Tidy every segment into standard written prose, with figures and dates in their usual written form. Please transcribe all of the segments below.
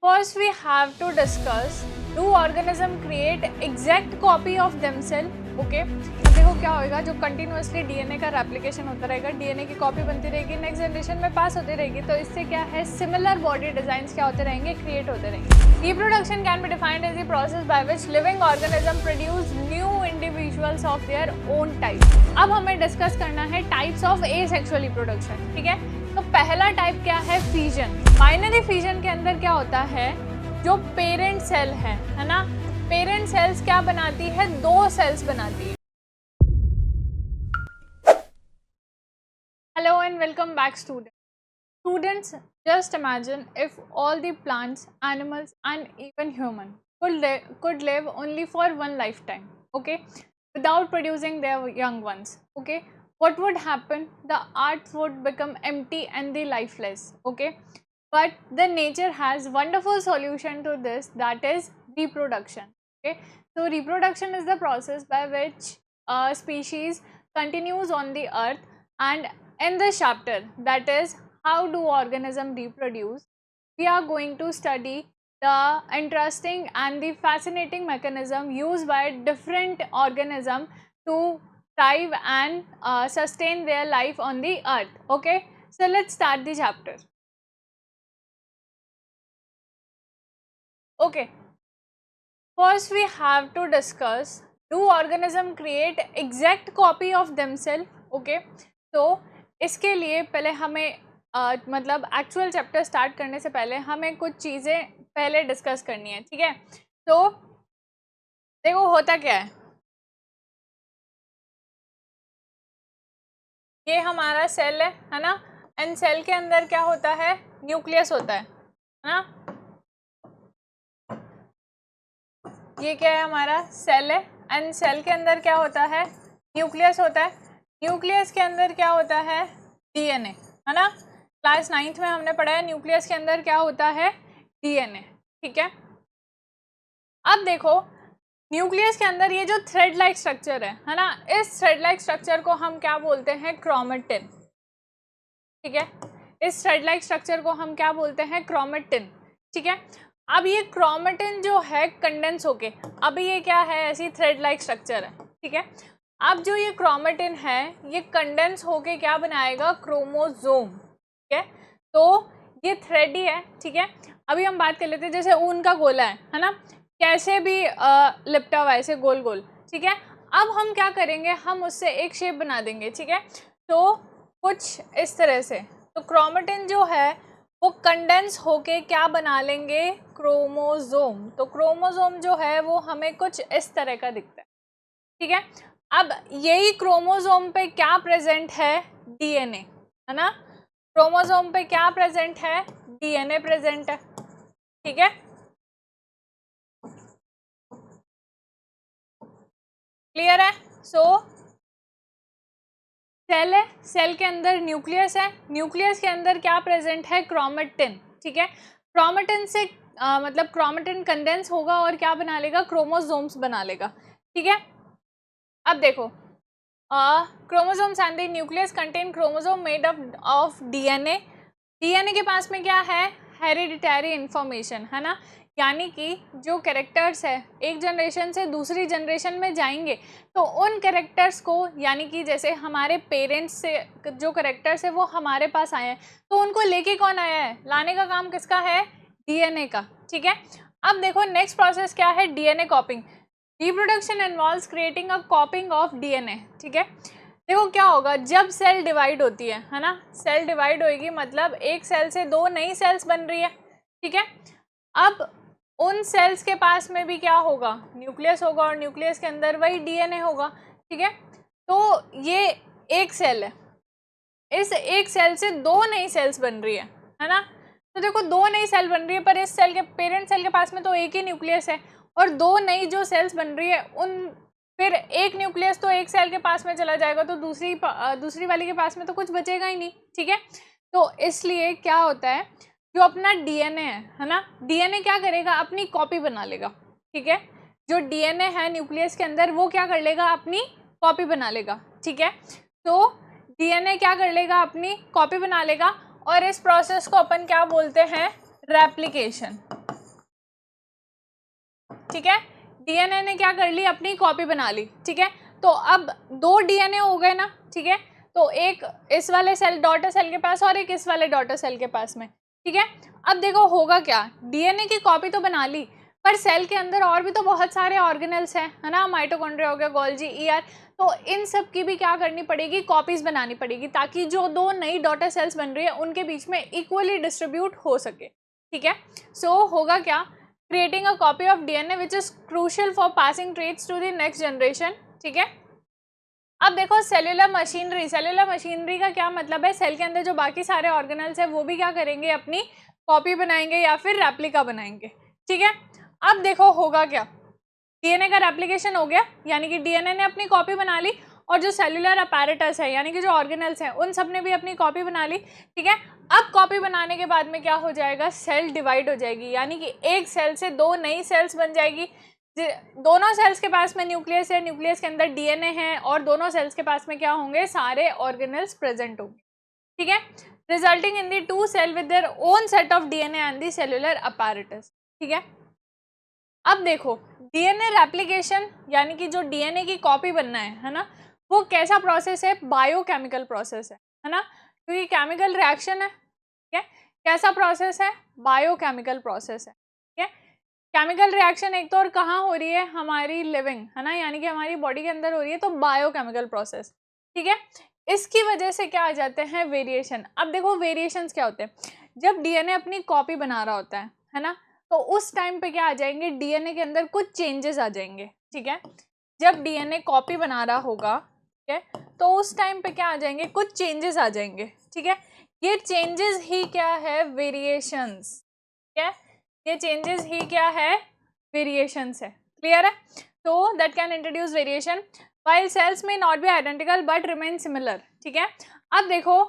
First, we have to discuss, do organism create exact copy of themselves? Okay. देखो क्या होएगा, जो continuously DNA का रेप्लिकेशन होता रहेगा, डीएनए की कॉपी बनती रहेगी, नेक्स्ट जनरेशन में पास होती रहेगी, तो इससे क्या है, सिमिलर बॉडी डिजाइंस क्या होते रहेंगे, क्रिएट होते रहेंगे। Reproduction can be defined as the process by which living organism produce new individuals of their own type. अब हमें डिस्कस करना है टाइप्स ऑफ एसेक्सुअल रिप्रोडक्शन, ठीक है। तो पहला टाइप क्या है, फिजन। बाइनरी फिजन के अंदर क्या होता है, जो पेरेंट सेल है ना, पेरेंट सेल्स क्या बनाती है, दो सेल्स बनाती है। Hello and welcome back students, just imagine if all the plants, animals and even human could live only for one lifetime, okay, without producing their young ones, okay. What would happen? The earth would become empty and the lifeless, okay. But the nature has wonderful solution to this, that is reproduction, okay. So reproduction is the process by which a species continues on the earth, and in this chapter, that is how do organisms reproduce, we are going to study the interesting and the fascinating mechanism used by different organisms to thrive and sustain their life on the earth, okay. So let's start the chapter. Okay, first we have to discuss, do organisms create exact copy of themselves, okay. तो इसके लिए पहले हमें मतलब actual chapter start करने से पहले हमें कुछ चीज़ें पहले डिस्कस करनी है, ठीक है। तो देखो होता क्या है, ये हमारा सेल है ना, एंड सेल के अंदर क्या होता है, न्यूक्लियस होता है ना। ये क्या है, हमारा सेल है, एंड सेल के अंदर क्या होता है, न्यूक्लियस होता है। न्यूक्लियस के अंदर क्या होता है, डीएनए, है ना। क्लास 9th में हमने पढ़ा है न्यूक्लियस के अंदर क्या होता है, डीएनए, ठीक है। अब देखो न्यूक्लियस के अंदर ये जो थ्रेड लाइक स्ट्रक्चर है ना, इस थ्रेड लाइक स्ट्रक्चर को हम क्या बोलते हैं, क्रोमेटिन, ठीक है। इस थ्रेड लाइक स्ट्रक्चर को हम क्या बोलते हैं, क्रोमेटिन, ठीक है। अब ये क्रोमेटिन जो है कंडेंस होके, अभी ये क्या है, ऐसी थ्रेड लाइक स्ट्रक्चर है, ठीक है। अब जो ये क्रोमेटिन है, ये कंडेंस होके क्या बनाएगा, क्रोमोसोम, ठीक है। तो ये थ्रेड ही है, ठीक है। अभी हम बात कर लेते हैं, जैसे ऊन का गोला है ना, कैसे भी लिपटा हुआ है ऐसे गोल गोल, ठीक है। अब हम क्या करेंगे, हम उससे एक शेप बना देंगे, ठीक है। तो कुछ इस तरह से, तो क्रोमेटिन जो है वो कंडेंस होके क्या बना लेंगे, क्रोमोसोम। तो क्रोमोसोम जो है वो हमें कुछ इस तरह का दिखता है, ठीक है। अब यही क्रोमोसोम पे क्या प्रेजेंट है, डीएनए, है ना। क्रोमोसोम पे क्या प्रेजेंट है, डीएनए प्रेजेंट है, ठीक है। क्लियर है। सो सेल है, सेल के अंदर न्यूक्लियस है, न्यूक्लियस के अंदर क्या प्रेजेंट है, क्रोमेटिन, ठीक है। क्रोमेटिन से मतलब क्रोमेटिन कंडेंस होगा और क्या बना लेगा, क्रोमोसोम्स बना लेगा, ठीक है। अब देखो chromosomes and the nucleus contain chromosome made up of DNA. DNA के पास में क्या है, हेरिडिटरी इंफॉर्मेशन, है ना। यानी कि जो कैरेक्टर्स है एक जनरेशन से दूसरी जनरेशन में जाएंगे, तो उन कैरेक्टर्स को, यानी कि जैसे हमारे पेरेंट्स से जो कैरेक्टर्स है वो हमारे पास आए हैं, तो उनको लेके कौन आया है, लाने का काम किसका है, डीएनए का, ठीक है। अब देखो नेक्स्ट प्रोसेस क्या है, DNA कॉपिंग। Reproduction involves creating a कॉपिंग of DNA, ठीक है। देखो क्या होगा, जब सेल डिवाइड होती है ना, सेल डिवाइड होएगी मतलब एक सेल से दो नई सेल्स बन रही है, ठीक है। अब उन सेल्स के पास में भी क्या होगा, न्यूक्लियस होगा, और न्यूक्लियस के अंदर वही डीएनए होगा, ठीक है। तो ये एक सेल है, इस एक सेल से दो नई सेल्स बन रही है ना। तो देखो दो नई सेल बन रही है, पर इस सेल के पेरेंट सेल के पास में तो एक ही न्यूक्लियस है, और दो नई जो सेल्स बन रही है उन, फिर एक न्यूक्लियस तो एक सेल के पास में चला जाएगा, तो दूसरी वाली के पास में तो कुछ बचेगा ही नहीं, ठीक है। तो इसलिए क्या होता है, जो अपना डीएनए है ना, डीएनए क्या करेगा, अपनी कॉपी बना लेगा, ठीक है। जो डीएनए है न्यूक्लियस के अंदर वो क्या कर लेगा, अपनी कॉपी बना लेगा, ठीक है। तो डीएनए क्या कर लेगा, अपनी कॉपी बना लेगा, और इस प्रोसेस को अपन क्या बोलते हैं, रेप्लिकेशन, ठीक है, डीएनए ने क्या कर ली, अपनी कॉपी बना ली। ठीक है, तो अब 2 डीएनए हो गए ना। ठीक है, तो एक इस वाले सेल डॉटर सेल के पास और एक इस वाले डॉटर सेल के पास में। ठीक है, अब देखो होगा क्या, डीएनए की कॉपी तो बना ली, पर सेल के अंदर और भी तो बहुत सारे ऑर्गेनल्स हैं, है ना, माइटोकॉन्ड्रिया हो गया, गोल्जी, ईआर, तो इन सब की भी क्या करनी पड़ेगी, कॉपीज बनानी पड़ेगी, ताकि जो 2 नई डॉटर सेल्स बन रही है उनके बीच में इक्वली डिस्ट्रीब्यूट हो सके। ठीक है, सो होगा क्या, creating a copy of DNA which is crucial for passing traits to the next generation. ठीक है, अब देखो सेल्यूलर मशीनरी का क्या मतलब है, सेल के अंदर जो बाकी सारे ऑर्गेनल्स है वो भी क्या करेंगे, अपनी कॉपी बनाएंगे या फिर रेप्लिका बनाएंगे। ठीक है, अब देखो होगा क्या, डीएनए का रेप्लिकेशन हो गया, यानी कि डीएनए ने अपनी कॉपी बना ली, और जो सेल्यूलर अपैरेटस है यानी कि जो ऑर्गेनल्स हैं उन सब ने भी अपनी कॉपी बना ली। ठीक है, अब कॉपी बनाने के बाद में क्या हो जाएगा, सेल डिवाइड हो जाएगी, यानी कि एक सेल से 2 नई सेल्स बन जाएगी। दोनों सेल्स के पास में न्यूक्लियस है, न्यूक्लियस के अंदर डीएनए है, और दोनों सेल्स के पास में क्या होंगे, सारे ऑर्गेनल्स प्रेजेंट होंगे। ठीक है, resulting in the 2 cell with their own set of DNA and the cellular apparatus. ठीक है, अब देखो डीएनए रेप्लिकेशन यानी कि जो डीएनए की कॉपी बनना है ना, वो कैसा प्रोसेस है, बायोकेमिकल प्रोसेस है ना, क्योंकि केमिकल रिएक्शन है। ठीक है, कैसा प्रोसेस है, बायोकेमिकल प्रोसेस है। ठीक है, केमिकल रिएक्शन एक तो और कहाँ हो रही है, हमारी लिविंग, है ना, यानी कि हमारी बॉडी के अंदर हो रही है, तो बायोकेमिकल प्रोसेस। ठीक है, इसकी वजह से क्या आ जाते हैं, वेरिएशन। अब देखो वेरिएशंस क्या होते हैं, जब डीएनए अपनी कॉपी बना रहा होता है ना, तो उस टाइम पे क्या आ जाएंगे, डीएनए के अंदर कुछ चेंजेस आ जाएंगे। ठीक है, जब डीएनए कॉपी बना रहा होगा, ठीक है, तो उस टाइम पे क्या आ जाएंगे, कुछ चेंजेस आ जाएंगे। ठीक है, ये चेंजेस ही क्या है, वेरिएशंस। ठीक है, ये चेंजेस ही क्या है, वेरिएशंस है। क्लियर है, तो that can introduce variation while cells may not be identical but remain similar. ठीक है, अब देखो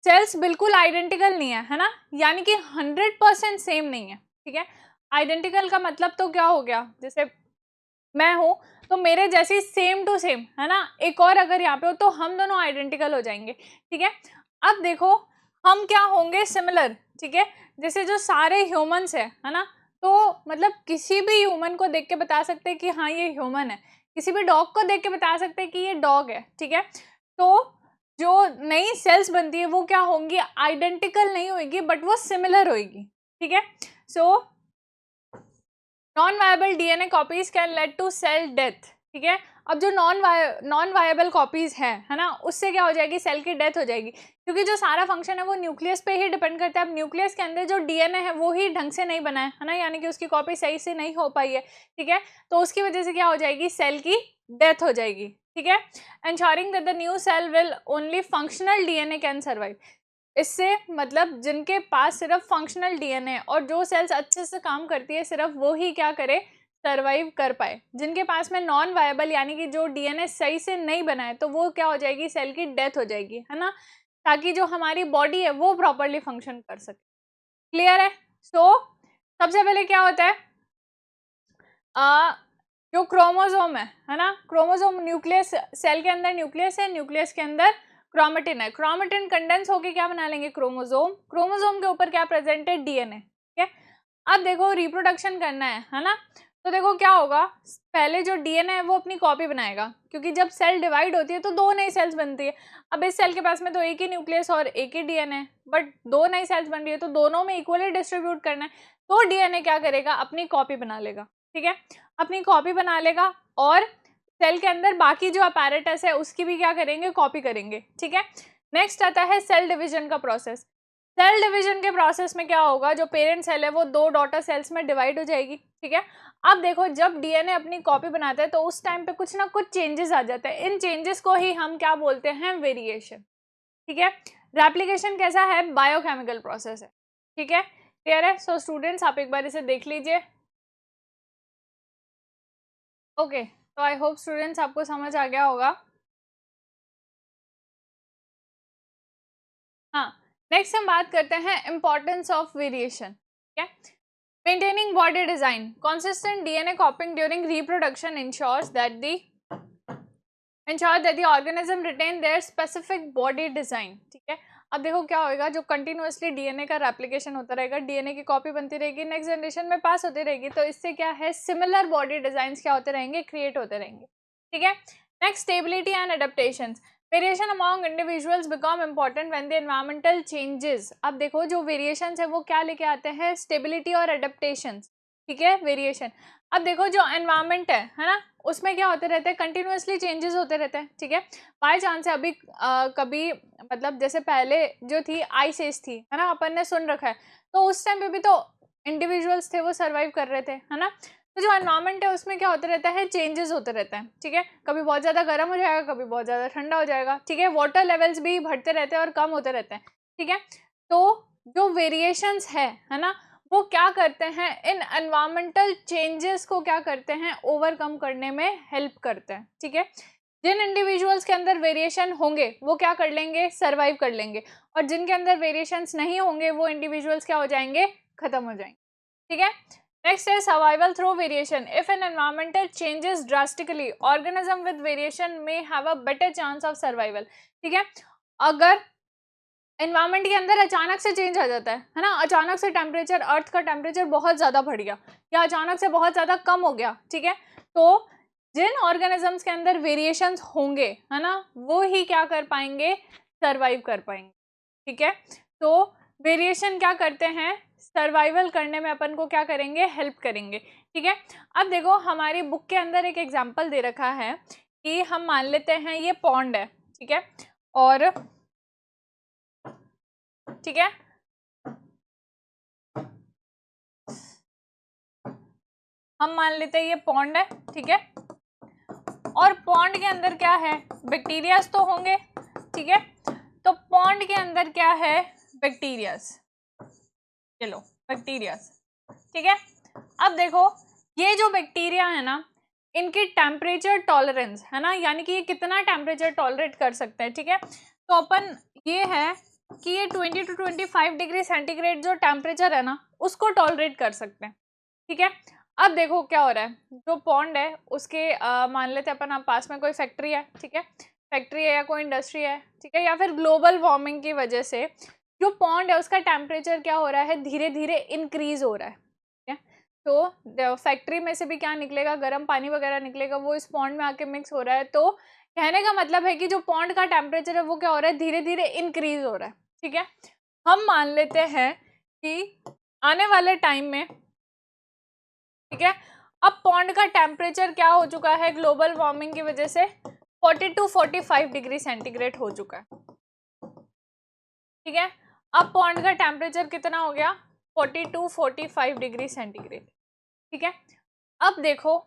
सेल्स बिल्कुल आइडेंटिकल नहीं है ना, यानी कि 100% सेम नहीं है। ठीक है, आइडेंटिकल का मतलब तो क्या हो गया, जैसे मैं हूँ तो मेरे जैसी सेम टू सेम, है ना, एक और अगर यहाँ पे हो तो हम दोनों आइडेंटिकल हो जाएंगे। ठीक है, अब देखो हम क्या होंगे, सिमिलर। ठीक है, जैसे जो सारे ह्यूमंस है ना, तो मतलब किसी भी ह्यूमन को देख के बता सकते हैं कि हाँ ये ह्यूमन है, किसी भी डॉग को देख के बता सकते हैं कि ये डॉग है। ठीक है, तो जो नई सेल्स बनती है वो क्या होंगी, आइडेंटिकल नहीं होगी बट वो सिमिलर होगी। ठीक है, so non viable DNA copies can lead to cell death. ठीक है, अब जो नॉन वायबल कॉपीज है ना, उससे क्या हो जाएगी, सेल की डेथ हो जाएगी, क्योंकि जो सारा फंक्शन है वो न्यूक्लियस पे ही डिपेंड करता है। अब न्यूक्लियस के अंदर जो डीएनए है वो ही ढंग से नहीं बना है ना, यानी कि उसकी कॉपी सही से नहीं हो पाई है। ठीक है, तो उसकी वजह से क्या हो जाएगी, सेल की डेथ हो जाएगी। ठीक है, ensuring that the new cell will only functional DNA can survive. इससे मतलब जिनके पास सिर्फ फंक्शनल डीएनए है और जो सेल्स अच्छे से काम करती है सिर्फ वो ही क्या करे, सर्वाइव कर पाए। जिनके पास में नॉन वायबल यानी कि जो डीएनए सही से नहीं बना है, तो वो क्या हो जाएगी, सेल की डेथ हो जाएगी, है ना, ताकि जो हमारी बॉडी है वो प्रॉपरली फंक्शन कर सके। क्लियर है, सो सबसे पहले क्या होता है, जो क्रोमोसोम है ना, क्रोमोसोम न्यूक्लियस, सेल के अंदर न्यूक्लियस है, न्यूक्लियस के अंदर क्रोमेटिन है, क्रोमेटिन कंडेंस होके क्या बना लेंगे, क्रोमोसोम, क्रोमोसोम के ऊपर क्या प्रेजेंट है, डीएनए। ठीक है, अब देखो रिप्रोडक्शन करना है ना, तो देखो क्या होगा, पहले जो डीएनए है वो अपनी कॉपी बनाएगा, क्योंकि जब सेल डिवाइड होती है तो 2 नई सेल्स बनती है। अब इस सेल के पास में तो एक ही न्यूक्लियस और एक ही डीएनए है, बट 2 नई सेल्स बन रही है तो दोनों में इक्वली डिस्ट्रीब्यूट करना है, तो डीएनए क्या करेगा, अपनी कॉपी बना लेगा। ठीक है, अपनी कॉपी बना लेगा, और सेल के अंदर बाकी जो अपैरेटस है उसकी भी क्या करेंगे, कॉपी करेंगे। ठीक है, नेक्स्ट आता है सेल डिवीजन का प्रोसेस। सेल डिवीजन के प्रोसेस में क्या होगा, जो पेरेंट सेल है वो 2 डॉटर सेल्स में डिवाइड हो जाएगी। ठीक है, अब देखो जब डीएनए अपनी कॉपी बनाता है तो उस टाइम पे कुछ ना कुछ चेंजेस आ जाते हैं, इन चेंजेस को ही हम क्या बोलते हैं, वेरिएशन। ठीक है, रेप्लिकेशन कैसा है, बायोकेमिकल प्रोसेस है। ठीक है, क्लियर है, सो स्टूडेंट्स आप एक बार इसे देख लीजिए। ओके, तो आई होप स्टूडेंट्स आपको समझ आ गया होगा। हाँ, नेक्स्ट हम बात करते हैं इम्पोर्टेंस ऑफ वेरिएशन। ठीक है, maintaining body design, consistent DNA copying during reproduction ensures that the organism retain their specific body design। ठीक है, अब देखो क्या होएगा, जो कंटिन्यूअसली डीएनए का रेप्लिकेशन होता रहेगा, डीएनए की कॉपी बनती रहेगी, नेक्स्ट जनरेशन में पास होती रहेगी, तो इससे क्या है, सिमिलर बॉडी डिजाइन क्या होते रहेंगे, क्रिएट होते रहेंगे, ठीक है। Next, stability and adaptation. Variation among individuals become important when the environmental changes. अब देखो जो वेरिएशन है वो क्या लेके आते हैं, स्टेबिलिटी और एडेप्टेशन, ठीक है, वेरिएशन। अब देखो जो एनवायरमेंट है ना, उसमें क्या होते रहते हैं, कंटिन्यूअसली चेंजेस होते रहते हैं, ठीक है। बाय चांस है अभी कभी मतलब जैसे पहले जो थी आइस एज थी, है ना, अपन ने सुन रखा है, तो उस टाइम पे भी तो इंडिविजुअल्स थे वो सर्वाइव कर रहे थे, है ना। तो जो एनवायरमेंट है उसमें क्या होता रहता है, चेंजेस होते रहते हैं, ठीक है। कभी बहुत ज़्यादा गर्म हो जाएगा, कभी बहुत ज़्यादा ठंडा हो जाएगा, ठीक है। वाटर लेवल्स भी बढ़ते रहते हैं और कम होते रहते हैं, ठीक है। तो जो वेरिएशंस है ना, वो क्या करते हैं, इन एनवायरमेंटल चेंजेस को क्या करते हैं, ओवरकम करने में हेल्प करते हैं, ठीक है। जिन इंडिविजुअल्स के अंदर वेरिएशन होंगे वो क्या कर लेंगे, सर्वाइव कर लेंगे, और जिनके अंदर वेरिएशंस नहीं होंगे वो इंडिविजुअल्स क्या हो जाएंगे, खत्म हो जाएंगे, ठीक है। नेक्स्ट है survival through variation. If an environmental changes drastically, organism with variation may have a better chance of survival, ठीक है। अगर एनवायरमेंट के अंदर अचानक से चेंज आ जाता है ना, अचानक से टेम्परेचर, अर्थ का टेम्परेचर बहुत ज़्यादा बढ़ गया या अचानक से बहुत ज़्यादा कम हो गया, ठीक है, तो जिन ऑर्गेनिजम्स के अंदर वेरिएशंस होंगे, है ना, वो ही क्या कर पाएंगे, सर्वाइव कर पाएंगे, ठीक है। तो वेरिएशन क्या करते हैं, सर्वाइवल करने में अपन को क्या करेंगे, हेल्प करेंगे, ठीक है। अब देखो हमारी बुक के अंदर एक एग्जाम्पल दे रखा है कि हम मान लेते हैं ये पॉन्ड है, ठीक है, और ठीक है, हम मान लेते हैं ये पॉन्ड है, ठीक है, और पॉन्ड के अंदर क्या है, बैक्टीरियाज तो होंगे, ठीक है। तो पॉन्ड के अंदर क्या है, बैक्टीरियाज, चलो बैक्टीरियाज, ठीक है। अब देखो ये जो बैक्टीरिया है ना, इनकी टेम्परेचर टॉलरेंस है ना, यानी कि ये कितना टेम्परेचर टॉलरेट कर सकते हैं, ठीक है। तो अपन ये है कि ये 20 to 25 डिग्री सेंटीग्रेड जो टेम्परेचर है ना, उसको टॉलरेट कर सकते हैं, ठीक है। अब देखो क्या हो रहा है, जो पॉन्ड है उसके मान लेते हैं अपन, आप पास में कोई फैक्ट्री है, ठीक है, फैक्ट्री है या कोई इंडस्ट्री है, ठीक है, या फिर ग्लोबल वार्मिंग की वजह से जो पॉन्ड है उसका टेम्परेचर क्या हो रहा है, धीरे धीरे इंक्रीज हो रहा है, ठीक है। तो फैक्ट्री में से भी क्या निकलेगा, गर्म पानी वगैरह निकलेगा, वो इस पॉन्ड में आके मिक्स हो रहा है। तो कहने का मतलब है कि जो पॉन्ड का टेम्परेचर है वो क्या हो रहा है, धीरे धीरे इंक्रीज हो रहा है, ठीक है। हम मान लेते हैं कि आने वाले टाइम में, ठीक है, अब पॉन्ड का टेम्परेचर क्या हो चुका है, ग्लोबल वार्मिंग की वजह से 40 to 45 डिग्री सेंटीग्रेड हो चुका है, ठीक है। अब पॉन्ड का टेम्परेचर कितना हो गया, 40 to 45 डिग्री सेंटीग्रेड, ठीक है। अब देखो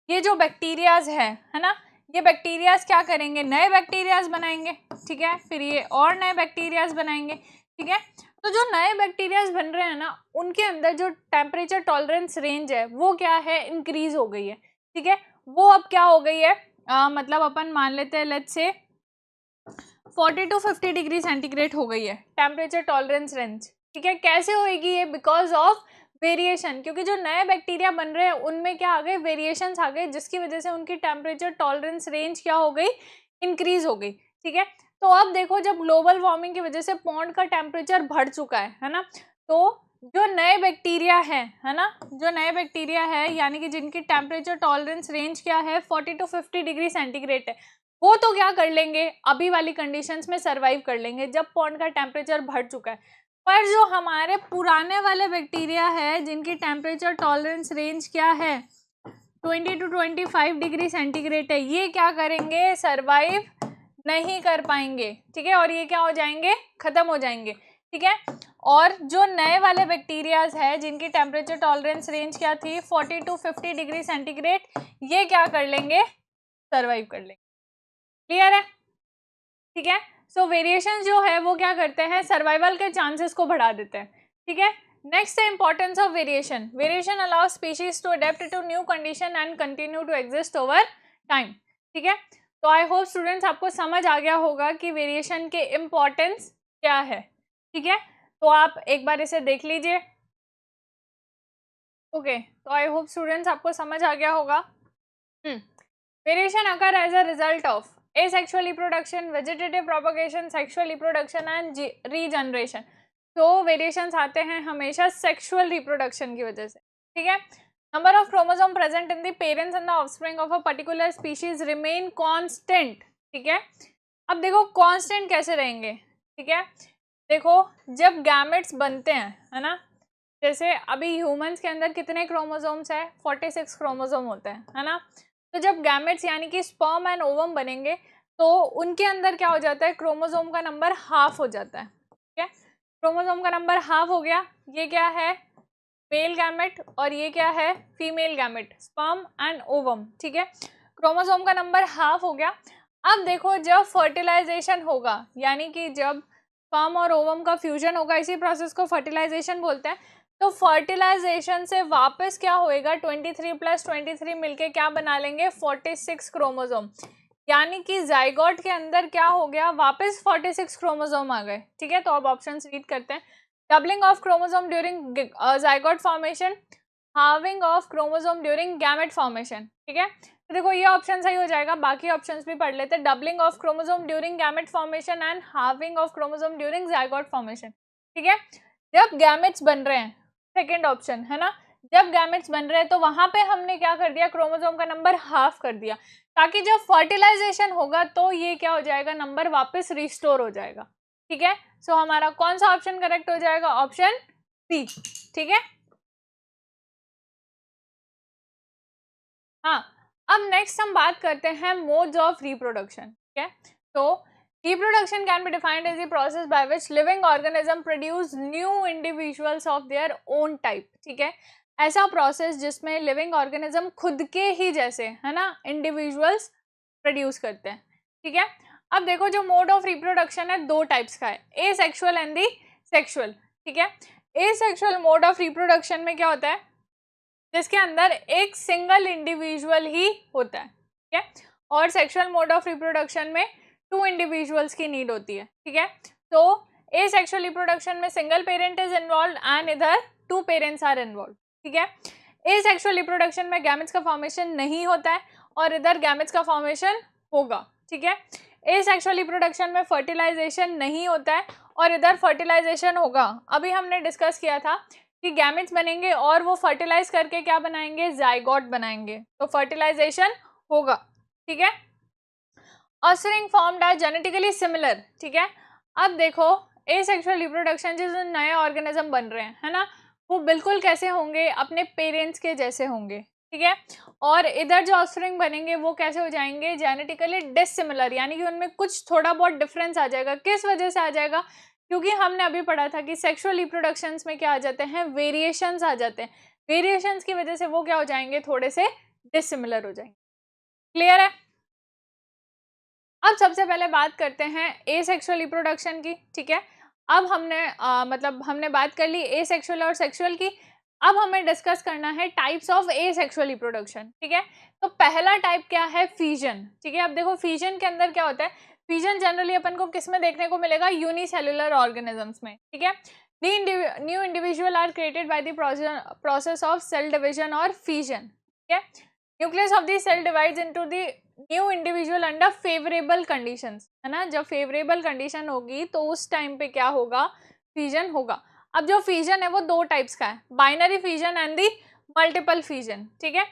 ये जो बैक्टीरियाज है ना, ये बैक्टीरियाज क्या करेंगे, नए बैक्टीरियाज बनाएंगे, ठीक है, फिर ये और नए बैक्टीरियाज बनाएंगे, ठीक है। तो जो नए बैक्टीरियाज बन रहे हैं ना, उनके अंदर जो टेम्परेचर टॉलरेंस रेंज है वो क्या है, इंक्रीज हो गई है, ठीक है। वो अब क्या हो गई है, मतलब अपन मान लेते हैं let's say 40 to 50 degree centigrade हो गई है टेम्परेचर टॉलरेंस रेंज, ठीक है। कैसे होएगी ये, बिकॉज ऑफ वेरिएशन, क्योंकि जो नए बैक्टीरिया बन रहे हैं उनमें क्या आ गए, वेरिएशंस आ गए, जिसकी वजह से उनकी टेम्परेचर टॉलरेंस रेंज क्या हो गई, इंक्रीज हो गई, ठीक है। तो अब देखो जब ग्लोबल वार्मिंग की वजह से पॉन्ड का टेम्परेचर बढ़ चुका है ना, तो जो नए बैक्टीरिया है ना, जो नए बैक्टीरिया है यानी कि जिनकी टेम्परेचर टॉलरेंस रेंज क्या है, 40 to 50 डिग्री सेंटीग्रेड है, वो तो क्या कर लेंगे, अभी वाली कंडीशंस में सर्वाइव कर लेंगे जब पॉन्ड का टेम्परेचर बढ़ चुका है। पर जो हमारे पुराने वाले बैक्टीरिया है जिनकी टेम्परेचर टॉलरेंस रेंज क्या है, 20 to 25 डिग्री सेंटीग्रेड है, ये क्या करेंगे, सर्वाइव नहीं कर पाएंगे, ठीक है, और ये क्या हो जाएंगे, खत्म हो जाएंगे, ठीक है। और जो नए वाले बैक्टीरियाज है जिनकी टेम्परेचर टॉलरेंस रेंज क्या थी, 40 to 50 डिग्री सेंटीग्रेड, ये क्या कर लेंगे, सर्वाइव कर लेंगे, क्लियर है, ठीक है। सो वेरिएशन जो है वो क्या करते हैं, सर्वाइवल के चांसेस को बढ़ा देते हैं, ठीक है। नेक्स्ट है importance of variation. Variation allows species to adapt to new condition and continue to exist over time, ठीक है। तो आई होप स्टूडेंट्स आपको समझ आ गया होगा कि वेरिएशन के इम्पोर्टेंस क्या है, ठीक है। तो आप एक बार इसे देख लीजिए, ओके। तो आई होप स्टूडेंट्स आपको समझ आ गया होगा। Variation occur as a result of asexual reproduction, vegetative propagation, sexual reproduction and regeneration. तो वेरिएशंस आते हैं हमेशा सेक्सुअल रिप्रोडक्शन की वजह से, ठीक है. Number of chromosome present in the parents and the offspring of a particular species remain constant, ठीक है. अब देखो कांस्टेंट कैसे रहेंगे, ठीक है. देखो जब गैमेट्स बनते हैं, है ना, जैसे अभी ह्यूमंस के अंदर कितने क्रोमोसोम्स है, 46 क्रोमोसोम होते हैं, है ना. तो जब गैमेट्स यानी कि स्पर्म एंड ओवम बनेंगे तो उनके अंदर क्या हो जाता है, क्रोमोसोम का नंबर हाफ हो जाता है, ठीक है. क्रोमोसोम का नंबर हाफ हो गया, ये क्या है, मेल गैमेट, और ये क्या है, female gamete, sperm and ovum, ठीक है. क्रोमोसोम का नंबर हाफ हो गया. अब देखो जब फर्टिलाइजेशन होगा, यानी कि जब स्पर्म और ओवम का फ्यूजन होगा, इसी प्रोसेस को फर्टिलाइजेशन बोलते हैं. तो फर्टिलाइजेशन से वापस क्या होएगा, 23 + 23 मिलके क्या बना लेंगे, 46 क्रोमोसोम. यानी कि जाइगोट के अंदर क्या हो गया, वापस 46 क्रोमोसोम आ गए, ठीक है. तो अब ऑप्शंस रीड करते हैं. Doubling of chromosome during zygote formation, halving of chromosome during gamete formation, ठीक है. तो देखो ये ऑप्शन सही हो जाएगा, बाकी ऑप्शंस भी पढ़ लेते हैं. Doubling of chromosome during gamete formation and halving of chromosome during zygote formation, ठीक है. जब गैमेट्स बन रहे हैं, सेकेंड ऑप्शन है ना, जब गैमेट्स बन रहे हैं तो वहां पे हमने क्या कर दिया, क्रोमोसोम का नंबर हाफ कर दिया, ताकि जब फर्टिलाइजेशन होगा तो ये क्या हो जाएगा, नंबर वापस रिस्टोर हो जाएगा, ठीक है. सो हमारा कौन सा ऑप्शन करेक्ट हो जाएगा, ऑप्शन सी, ठीक है. हाँ, अब नेक्स्ट हम बात करते हैं मोड्स ऑफ रिप्रोडक्शन, ठीक है. तो reproduction can be defined as the process by which living organism produce new individuals of their own type, ठीक है. ऐसा प्रोसेस जिसमें लिविंग ऑर्गेनिज्म खुद के ही जैसे, है ना, इंडिविजुअल्स प्रोड्यूस करते हैं, ठीक है. अब देखो जो मोड ऑफ रिप्रोडक्शन है दो टाइप्स का है, ए सेक्शुअल एंड दी सेक्शुअल, ठीक है. ए सेक्शुअल मोड ऑफ रिप्रोडक्शन में क्या होता है, जिसके अंदर एक सिंगल इंडिविजुअल ही होता है, ठीक है. और सेक्सुअल मोड ऑफ रिप्रोडक्शन में 2 इंडिविजुअल्स की नीड होती है, ठीक है. तो ए सेक्सुअल रिप्रोडक्शन में single parent is involve and इधर 2 पेरेंट्स आर इन्वॉल्व, ठीक है. ए सेक्सुअल रिप्रोडक्शन में गैमेट्स का फॉर्मेशन नहीं होता है और इधर गैमेट्स का फॉर्मेशन होगा, ठीक है. ए सेक्सुअल रिप्रोडक्शन में फर्टिलाइजेशन नहीं होता है और इधर फर्टिलाइजेशन होगा. अभी हमने डिस्कस किया था कि गैमेट्स बनेंगे और वो फर्टिलाइज करके क्या बनाएंगे, जाइगोट बनाएंगे, तो फर्टिलाइजेशन होगा, ठीक है. Offspring formed are genetically similar, ठीक है. अब देखो एसेक्सुअल रिप्रोडक्शन जिस नए ऑर्गेनिज्म बन रहे हैं, है ना, वो बिल्कुल कैसे होंगे, अपने पेरेंट्स के जैसे होंगे, ठीक है. और इधर जो ऑफस्प्रिंग बनेंगे वो कैसे हो जाएंगे, जेनेटिकली डिसिमिलर, यानी कि उनमें कुछ थोड़ा बहुत डिफरेंस आ जाएगा. किस वजह से आ जाएगा, क्योंकि हमने अभी पढ़ा था कि सेक्सुअल रिप्रोडक्शंस में क्या आ जाते हैं, वेरिएशंस आ जाते हैं. वेरिएशंस की वजह से वो क्या हो जाएंगे, थोड़े से डिसिमिलर हो जाएंगे. क्लियर है. अब सबसे पहले बात करते हैं एसेक्सुअल रिप्रोडक्शन की, ठीक है. अब हमने मतलब हमने बात कर ली एसेक्सुअल और सेक्सुअल की. अब हमें डिस्कस करना है टाइप्स ऑफ एसेक्सुअल रिप्रोडक्शन, ठीक है. तो पहला टाइप क्या है, फ्यूजन, ठीक है. अब देखो फ्यूजन के अंदर क्या होता है, फ्यूजन जनरली अपन को किस में देखने को मिलेगा, यूनिसेलुलर ऑर्गेनिजम्स में, ठीक है. New individual are created by the process of cell division और फ्यूजन, ठीक है. Nucleus of the cell divides into the new individual under favourable conditions, है ना. जब फेवरेबल कंडीशन होगी तो उस टाइम पे क्या होगा, फ्यूजन होगा. अब जो फ्यूजन है वो दो टाइप्स का है, binary fusion and the multiple fusion, ठीक है.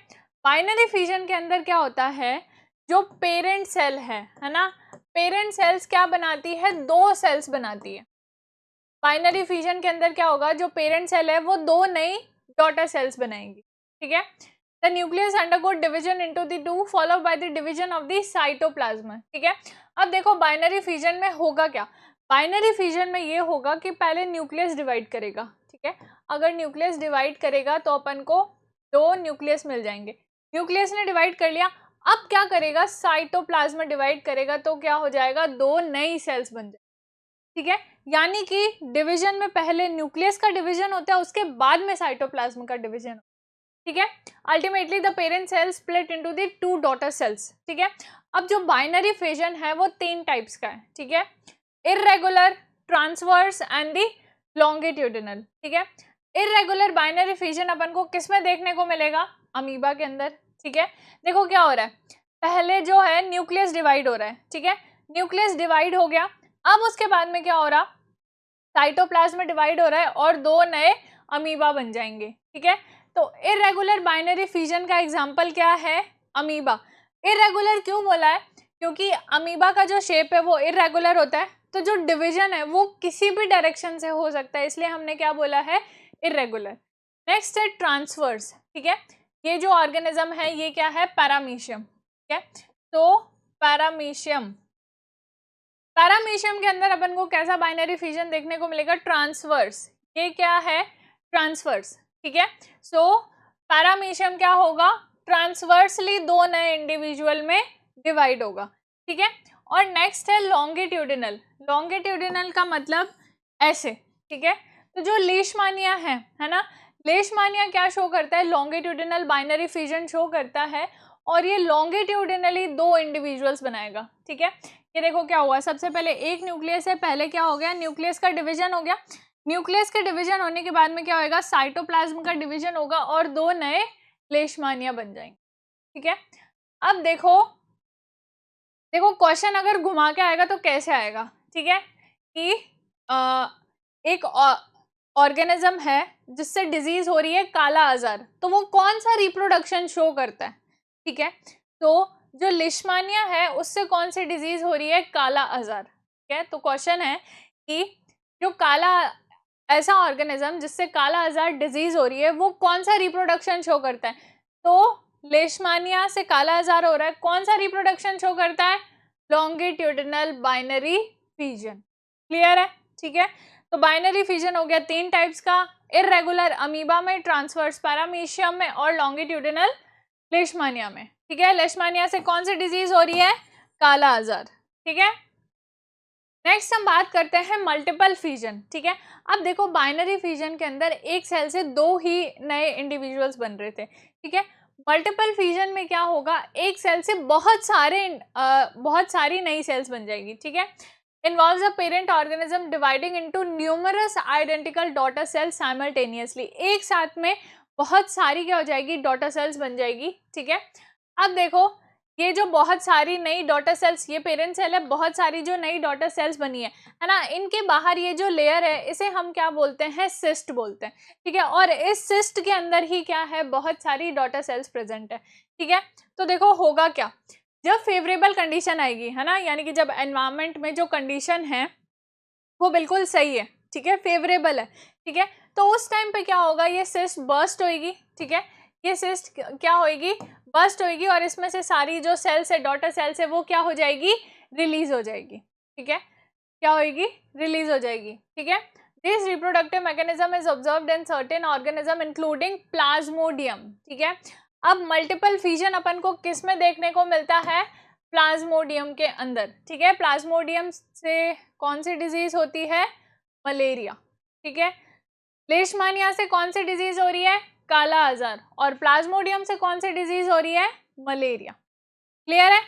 बाइनरी फ्यूजन के अंदर क्या होता है, जो पेरेंट सेल है ना, पेरेंट सेल्स क्या बनाती है, दो सेल्स बनाती है. बाइनरी फ्यूजन के अंदर क्या होगा, जो पेरेंट सेल है वो दो नई डॉटर सेल्स बनाएंगी, ठीक है. The nucleus undergo division into the two followed by the division of the cytoplasm, ठीक है. अब देखो बाइनरी फ्यूजन में होगा क्या, बाइनरी फ्यूजन में ये होगा कि पहले न्यूक्लियस डिवाइड करेगा, ठीक है. अगर न्यूक्लियस डिवाइड करेगा तो अपन को दो न्यूक्लियस मिल जाएंगे. न्यूक्लियस ने डिवाइड कर लिया, अब क्या करेगा, साइटोप्लाज्म डिवाइड करेगा तो क्या हो जाएगा, दो नई सेल्स बन जाए, ठीक है. यानी कि डिवीजन में पहले न्यूक्लियस का डिवीजन होता है, उसके बाद में साइटोप्लाज्म का डिवीजन, ठीक है. Ultimately the parent cell split into the two daughter cells, ठीक है. अब जो बाइनरी फ्यूजन है वो 3 टाइप्स का है, ठीक है. Irregular, transverse and the longitudinal, ठीक है. इर्रेगुलर बाइनरी फ्यूजन अपन को किस में देखने को मिलेगा, अमीबा के अंदर, ठीक है. देखो क्या हो रहा है, पहले जो है न्यूक्लियस डिवाइड हो रहा है, ठीक है, न्यूक्लियस डिवाइड हो गया, अब उसके बाद में क्या हो रहा, साइटोप्लाज्म में डिवाइड हो रहा है और 2 नए अमीबा बन जाएंगे, ठीक है। तो इरेगुलर बाइनरी फिजन का एग्जांपल क्या है, अमीबा। इरेगुलर क्यों बोला है, क्योंकि अमीबा का जो शेप है वो इरेगुलर होता है, तो जो डिवीजन है वो किसी भी डायरेक्शन से हो सकता है, इसलिए हमने क्या बोला है, इरेगुलर। नेक्स्ट है ट्रांसवर्स, ठीक है, ये जो ऑर्गेनिज्म है ये क्या है, पैरामीशियम, ठीक है। तो पैरामीशियम, पैरामीशियम के अंदर अपन को कैसा बाइनरी फिजन देखने को मिलेगा, ट्रांसवर्स, ये क्या है, ट्रांसवर्स, ठीक है। सो पैरामीशियम क्या होगा, ट्रांसवर्सली 2 नए इंडिविजुअल में डिवाइड होगा, ठीक है। और नेक्स्ट है लॉन्गिट्यूडिनल, लॉन्गिट्यूडिनल का मतलब ऐसे, ठीक है। तो जो लेशमानिया है ना, लेशमानिया क्या शो करता है, लॉन्गिट्यूडिनल बाइनरी फिजन शो करता है, और ये लॉन्गिट्यूडिनली 2 इंडिविजुअल्स बनाएगा, ठीक है। ये देखो क्या हुआ, सबसे पहले एक न्यूक्लियस है, पहले क्या हो गया, न्यूक्लियस का डिवीजन हो गया, न्यूक्लियस के डिवीजन होने के बाद में क्या होगा, साइटोप्लाज्म का डिवीजन होगा और 2 नए लेशमानिया बन जाएंगे, ठीक है। अब देखो क्वेश्चन अगर घुमा के आएगा तो कैसे आएगा, ठीक है, कि एक ऑर्गेनिज्म है जिससे डिजीज हो रही है काला आजार, तो वो कौन सा रिप्रोडक्शन शो करता है, ठीक है। तो जो लिशमानिया है उससे कौन सी डिजीज हो रही है, काला आजार, ठीक है। तो क्वेश्चन है कि जो काला, ऐसा ऑर्गेनिज्म जिससे काला आजार डिजीज हो रही है वो कौन सा रिप्रोडक्शन शो करता है, तो लेशमानिया से काला आजार हो रहा है, कौन सा रिप्रोडक्शन शो करता है, लॉन्गिट्यूडिनल बाइनरी फिजन, क्लियर है, ठीक है। तो बाइनरी फिजन हो गया 3 टाइप्स का, इरेगुलर अमीबा में, ट्रांसवर्स पैरामीशियम में, और लॉन्गिट्यूडिनल लेशमानिया में, ठीक है। लेशमानिया से कौन सी डिजीज हो रही है, काला आजार, ठीक है। नेक्स्ट हम बात करते हैं मल्टीपल फिजन, ठीक है। अब देखो बाइनरी फिजन के अंदर एक सेल से 2 ही नए इंडिविजुअल्स बन रहे थे, ठीक है। मल्टीपल फिजन में क्या होगा, एक सेल से बहुत सारी नई सेल्स बन जाएगी, ठीक है। Involves a parent organism dividing into numerous identical daughter cells simultaneously, एक साथ में बहुत सारी क्या हो जाएगी, डॉटर सेल्स बन जाएगी, ठीक है। अब देखो ये जो बहुत सारी नई डॉटर सेल्स, ये पेरेंट सेल है, बहुत सारी जो नई डॉटर सेल्स बनी है ना, इनके बाहर ये जो लेयर है इसे हम क्या बोलते हैं, सिस्ट बोलते हैं, ठीक है। और इस सिस्ट के अंदर ही क्या है, बहुत सारी डॉटर सेल्स प्रेजेंट है, ठीक है। तो देखो होगा क्या, जब फेवरेबल कंडीशन आएगी, है ना, यानी कि जब एनवायरनमेंट में जो कंडीशन है वो बिल्कुल सही है, ठीक है, फेवरेबल है, ठीक है, तो उस टाइम पे क्या होगा, ये सिस्ट बर्स्ट होएगी, ठीक है, ये सिस्ट क्या होएगी, बर्स्ट होएगी, और इसमें से सारी जो सेल्स है, डॉटर सेल्स है, वो क्या हो जाएगी, रिलीज हो जाएगी, ठीक है, क्या होएगी, रिलीज हो जाएगी, ठीक है। This reproductive mechanism is observed in certain organism including Plasmodium, ठीक है। अब मल्टीपल फिजन अपन को किस में देखने को मिलता है, प्लाज्मोडियम के अंदर, ठीक है। प्लाज्मोडियम से कौन सी डिजीज होती है, मलेरिया, ठीक है। लेशमानिया से कौन सी डिजीज हो रही है, काला आजार, और प्लाज्मोडियम से कौन सी डिजीज हो रही है, मलेरिया, क्लियर है।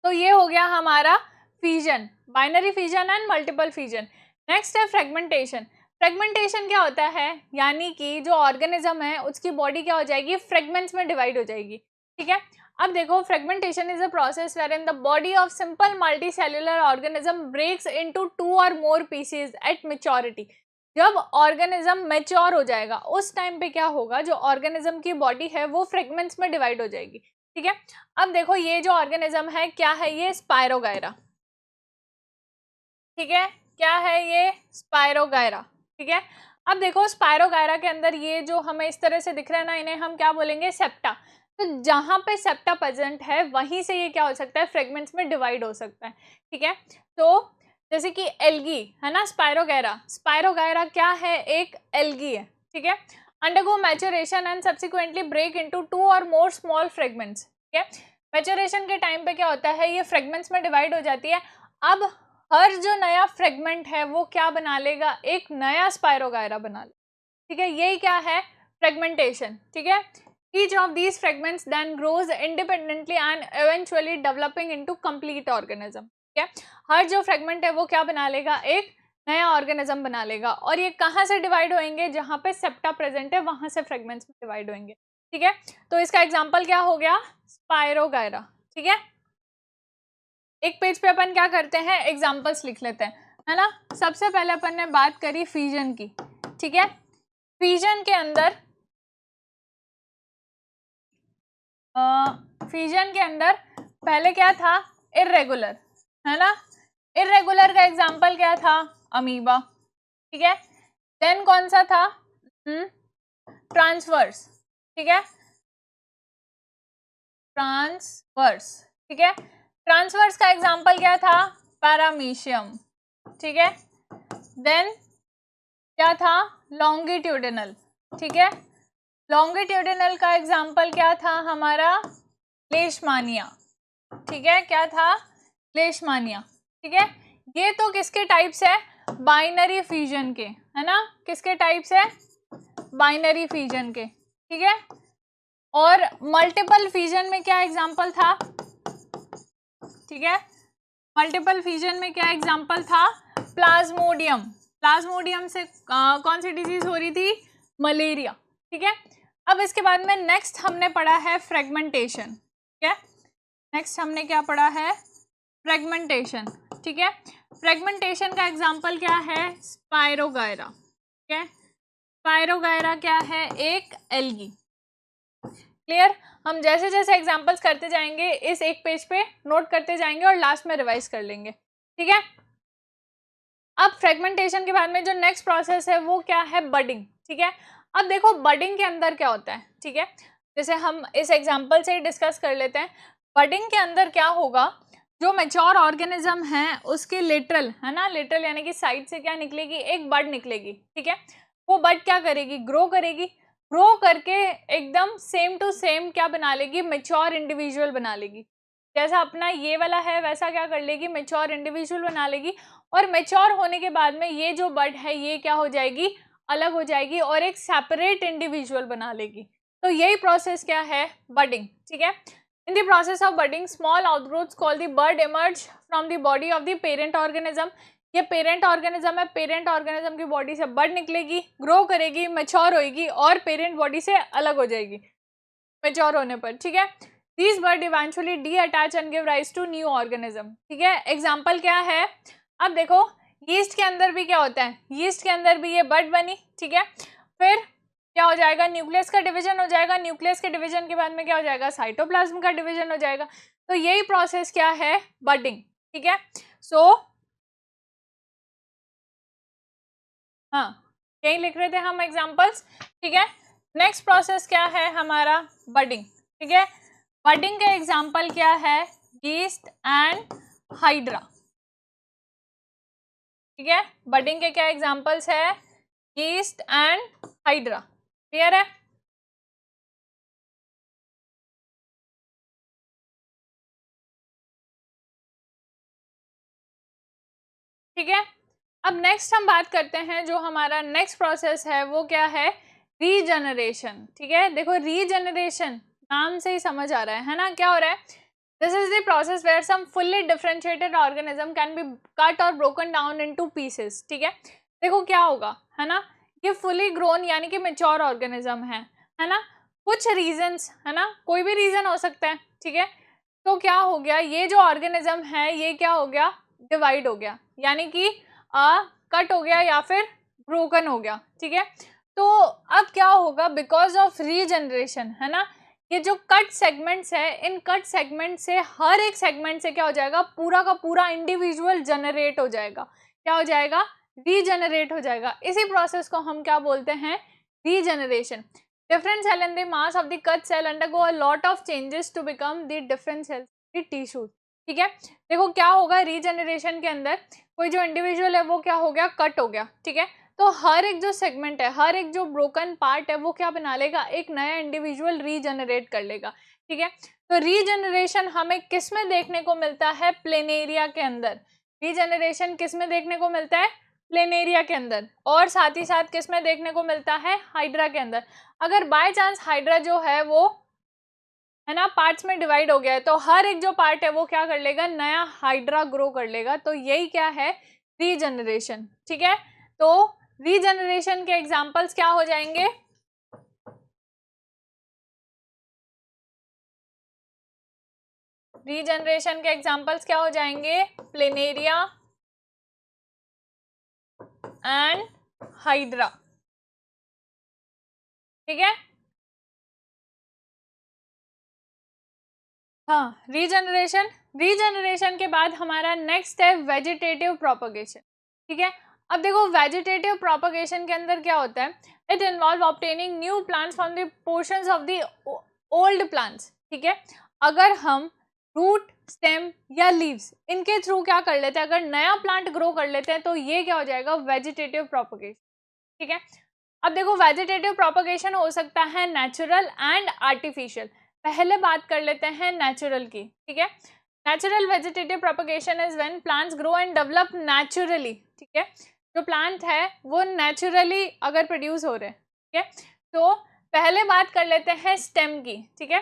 तो ये हो गया हमारा fission, binary fission and multiple fission. Next है फ्रेगमेंटेशन। फ्रेगमेंटेशन क्या होता है, यानी कि जो ऑर्गेनिज्म है उसकी बॉडी क्या हो जाएगी, फ्रेगमेंट्स में डिवाइड हो जाएगी, ठीक है। अब देखो fragmentation is a process where in the body of simple multicellular organism breaks into 2 or more pieces at maturity. जब ऑर्गेनिज्म मैच्योर हो जाएगा उस टाइम पे क्या होगा, जो ऑर्गेनिज्म की बॉडी है वो फ्रेगमेंट्स में डिवाइड हो जाएगी, ठीक है। अब देखो ये जो ऑर्गेनिज्म है क्या है, ये स्पायरोगायरा, ठीक है, क्या है ये, स्पायरोगायरा, ठीक है। अब देखो स्पायरोगायरा के अंदर ये जो हमें इस तरह से दिख रहा है ना, इन्हें हम क्या बोलेंगे, सेप्टा। तो जहां पे सेप्टा प्रेजेंट है वहीं से ये क्या हो सकता है, फ्रेगमेंट्स में डिवाइड हो सकता है, ठीक है। तो जैसे कि एल्गी है ना, स्पायरोगायरा, स्पायरोगायरा क्या है, एक एल्गी है, ठीक है। Undergo maturation and subsequently break into 2 or more small fragments, ठीक है। मैच्योरेशन के टाइम पे क्या होता है, ये फ्रेगमेंट्स में डिवाइड हो जाती है। अब हर जो नया फ्रेगमेंट है वो क्या बना लेगा, एक नया स्पायरोगायरा बना लेगा, ठीक है। यही क्या है, फ्रेगमेंटेशन, ठीक है। Each of these fragments then grows independently and eventually developing into complete organism, ठीक है। हर जो फ्रेगमेंट है वो क्या बना लेगा, एक नया ऑर्गेनिज्म बना लेगा, और ये कहाँ से डिवाइड होंगे, जहाँ पे सेप्टा प्रेजेंट है वहां से फ्रेगमेंट्स में डिवाइड होंगे, ठीक है। तो इसका एग्जांपल क्या हो गया, स्पायरोगायरा, ठीक है, एक पेज पे अपन क्या करते हैं, एग्जांपल्स लिख लेते हैं, है ना। सबसे पहले अपन ने बात करी फिजन की, ठीक है। फिजन के अंदर पहले क्या था, इर्रेगुलर, है ना। इर्रेगुलर का एग्जांपल क्या था, अमीबा, ठीक है। देन कौन सा था, ट्रांसवर्स, ठीक है, ट्रांसवर्स, ठीक है। ट्रांसवर्स का एग्जांपल क्या था, पैरामीशियम, ठीक है। देन क्या था, लॉन्गिट्यूडिनल, ठीक है। लॉन्गिट्यूडिनल का एग्जांपल क्या था हमारा, लेशमानिया, ठीक है। क्या था, लेशमानिया, ठीक है। ये तो किसके टाइप्स है, बाइनरी फ्यूजन के, है ना, किसके टाइप्स है, बाइनरी फ्यूजन के, ठीक है। और मल्टीपल फ्यूजन में क्या एग्जांपल था, ठीक है, मल्टीपल फ्यूजन में क्या एग्जांपल था, प्लाज्मोडियम, प्लाज्मोडियम से कौन सी डिजीज हो रही थी, मलेरिया, ठीक है। अब इसके बाद में नेक्स्ट हमने पढ़ा है फ्रेगमेंटेशन, ठीक है। नेक्स्ट हमने क्या पढ़ा है, फ्रेगमेंटेशन, ठीक है। फ्रेगमेंटेशन का एग्जांपल क्या है, स्पायरोगायरा, ठीक है। स्पायरोगायरा क्या है, एक एल्गी, क्लियर। हम जैसे जैसे एग्जांपल्स करते जाएंगे इस एक पेज पे नोट करते जाएंगे और लास्ट में रिवाइज कर लेंगे, ठीक है। अब फ्रेगमेंटेशन के बाद में जो नेक्स्ट प्रोसेस है वो क्या है, बडिंग, ठीक है। अब देखो बडिंग के अंदर क्या होता है, ठीक है, जैसे हम इस एग्जांपल से ही डिस्कस कर लेते हैं। बडिंग के अंदर क्या होगा, जो मैच्योर ऑर्गेनिज्म है उसके लेटरल, है ना, लेटरल यानी कि साइड से क्या निकलेगी, एक बड निकलेगी, ठीक है। वो बड क्या करेगी, ग्रो करेगी, ग्रो करके एकदम सेम टू सेम क्या बना लेगी, मैच्योर इंडिविजुअल बना लेगी। जैसा अपना ये वाला है वैसा क्या कर लेगी, मैच्योर इंडिविजुअल बना लेगी। और मैच्योर होने के बाद में ये जो बड है ये क्या हो जाएगी, अलग हो जाएगी और एक सेपरेट इंडिविजुअल बना लेगी। तो यही प्रोसेस क्या है, बडिंग, ठीक है। In the process of budding small outgrowths called the bud emerge from the body of the parent organism. ये पेरेंट ऑर्गेनिज्म है, पेरेंट ऑर्गेनिज्म की बॉडी से बड निकलेगी, ग्रो करेगी, मैच्योर होएगी और पेरेंट बॉडी से अलग हो जाएगी मैच्योर होने पर, ठीक है। These bud eventually detach and give rise to new organism, ठीक है। एग्जाम्पल क्या है, अब देखो यीस्ट के अंदर भी क्या होता है, यीस्ट के अंदर भी ये बड बनी, ठीक है। फिर क्या हो जाएगा, न्यूक्लियस का डिवीजन हो जाएगा, न्यूक्लियस के डिवीजन के बाद में क्या हो जाएगा, साइटोप्लाज्म का डिवीजन हो जाएगा। तो यही प्रोसेस क्या है, बडिंग, ठीक है। सो हाँ, यही लिख रहे थे हम एग्जाम्पल्स, ठीक है। नेक्स्ट प्रोसेस क्या है हमारा, बडिंग, ठीक है। बडिंग का एग्जाम्पल क्या है, यीस्ट एंड हाइड्रा, ठीक है। बडिंग के क्या एग्जाम्पल्स है, यीस्ट एंड हाइड्रा, क्लियर है। ठीक है, अब नेक्स्ट हम बात करते हैं, जो हमारा नेक्स्ट प्रोसेस है वो क्या है, रीजनरेशन, ठीक है। देखो रीजनरेशन नाम से ही समझ आ रहा है ना, क्या हो रहा है, this is the process where some fully differentiated organism can be cut or broken down into pieces, ठीक है। देखो क्या होगा, है ना, ये फुली ग्रोन यानी कि मेच्योर ऑर्गेनिज्म है ना, कुछ रीजंस, है ना, कोई भी रीजन हो सकता है, ठीक है। तो क्या हो गया, ये जो ऑर्गेनिज्म है ये क्या हो गया, डिवाइड हो गया, यानी कि कट हो गया या फिर ब्रोकन हो गया, ठीक है। तो अब क्या होगा, बिकॉज ऑफ रीजनरेशन, है ना, ये जो कट सेगमेंट्स है, इन कट सेगमेंट से हर एक सेगमेंट से क्या हो जाएगा, पूरा का पूरा इंडिविजुअल जनरेट हो जाएगा, क्या हो जाएगा, रीजनरेट हो जाएगा। इसी प्रोसेस को हम क्या बोलते हैं, regeneration. Different cell in the mass of the cut cell undergo a lot of changes to become the different cells the tissues, ठीक है। देखो क्या होगा, रीजनरेशन के अंदर कोई जो इंडिविजुअल है वो क्या हो गया, कट हो गया, ठीक है। तो हर एक जो सेगमेंट है, हर एक जो ब्रोकन पार्ट है वो क्या बना लेगा, एक नया इंडिविजुअल रीजनरेट कर लेगा, ठीक है। तो रीजनरेशन हमें किस में देखने को मिलता है, प्लेनेरिया के अंदर। रीजनरेशन किस में देखने को मिलता है, प्लेनेरिया के अंदर, और साथ ही साथ किस में देखने को मिलता है, हाइड्रा के अंदर। अगर बाय चांस हाइड्रा जो है वो, है ना, पार्ट्स में डिवाइड हो गया है, तो हर एक जो पार्ट है वो क्या कर लेगा, नया हाइड्रा ग्रो कर लेगा। तो यही क्या है, रीजनरेशन, ठीक है। तो रीजनरेशन के एग्जांपल्स क्या हो जाएंगे, रीजनरेशन के एग्जांपल्स क्या हो जाएंगे, प्लेनेरिया एंड हाइड्रा, ठीक है। हाँ, रीजनरेशन के बाद हमारा नेक्स्ट है वेजिटेटिव प्रोपगेशन, ठीक है। अब देखो वेजिटेटिव प्रोपगेशन के अंदर क्या होता है, it involve obtaining new plants from the portions of the old plants, ठीक है। अगर हम रूट, स्टेम या लीव्स इनके थ्रू क्या कर लेते हैं, अगर नया प्लांट ग्रो कर लेते हैं तो ये क्या हो जाएगा, वेजिटेटिव प्रोपगेशन, ठीक है। अब देखो वेजिटेटिव प्रोपगेशन हो सकता है नेचुरल एंड आर्टिफिशियल। पहले बात कर लेते हैं नेचुरल की, ठीक है। Natural vegetative propagation is when plants grow and develop naturally, ठीक है। जो प्लांट है वो नेचुरली अगर प्रोड्यूस हो रहे हैं, ठीक है। तो पहले बात कर लेते हैं स्टेम की, ठीक है।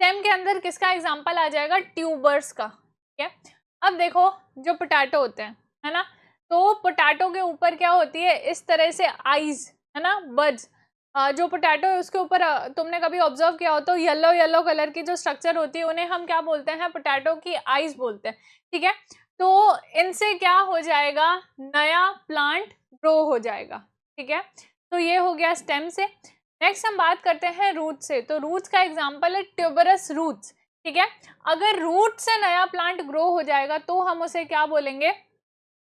स्टेम के अंदर किसका एग्जाम्पल आ जाएगा, ट्यूबर्स का, ठीक है। अब देखो जो पोटैटो होते हैं, है ना, तो पोटैटो के ऊपर क्या होती है, इस तरह से आईज, है ना, बड्स। जो पोटैटो है उसके ऊपर तुमने कभी ऑब्जर्व किया हो तो येलो येलो कलर की जो स्ट्रक्चर होती है उन्हें हम क्या बोलते हैं, पोटैटो की आईज बोलते हैं, ठीक है। तो इनसे क्या हो जाएगा, नया प्लांट ग्रो हो जाएगा, ठीक है। तो ये हो गया स्टेम से। नेक्स्ट हम बात करते हैं रूट से, तो रूट्स का एग्जाम्पल है ट्यूबरस रूट्स, ठीक है। अगर रूट से नया प्लांट ग्रो हो जाएगा तो हम उसे क्या बोलेंगे,